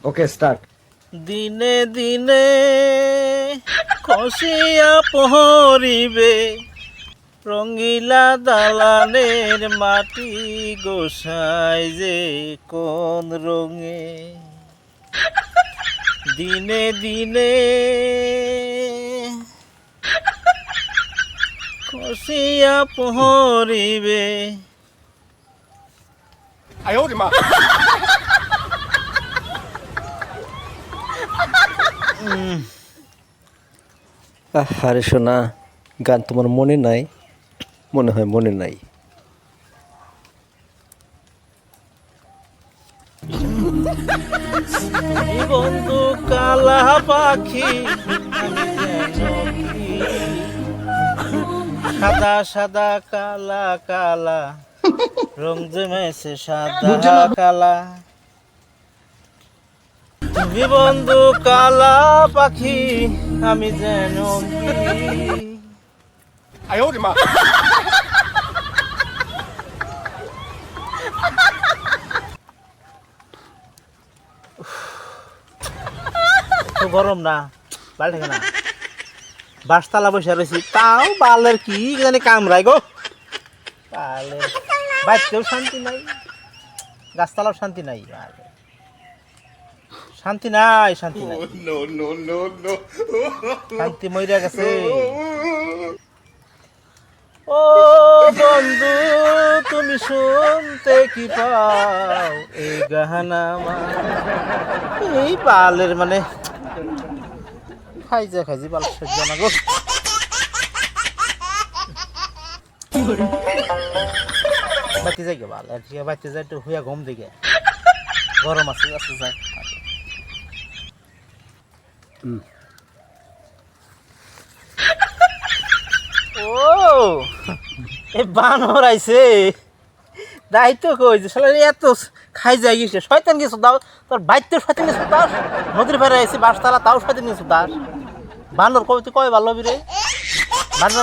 Okay start. দিনে দিনে খসিয়া পহরিবে রঙ্গিলা দালানের মাটি গোসাই যে কোন রঙে। দিনে দিনে খসিয়া পহরিবে। আরে শোনা, গান তোমার মনে নাই? মনে হয় মনে নাই। তুমি বন্ধু কালা পাখি, আমি যেন কি সাদা সাদা কালা কালা রং জমেছে সাদা কালা। তুমি বন্ধু কালা পাখি, আমি যেন তো গরম না ভাল থাকে না। বাসতলা বসে রয়েছি, তাও বালের কি জানি কামড়াই গো। বালের বাইতেও শান্তি নাই, গাছতলাও শান্তি নাই। শান্তি নাই, শান্তি নাই, শান্তি মইরা গেছে। ও বন্ধু তুমি শুনতে কি পাও এই গাহানা এই বালের মানে খাইজা খাইজি বাল সহ্য না গো। বাতি যাই গে বাল বাতি যাই একটু হুয়া ঘুম দিকে গরম আছে আছে যায়। ও এ বানর আইছে, দায়িত্ব কই যে শালা এত খাই যায় গেছে। শয়তান কিছু দাও, তোর বাইতে শয়তান কিছু দাও। নদীর পাড়ে আইছে বাসতলা, তাও শয়তান কিছু দাও। বানর কই তুই কয় ভালো রে বানর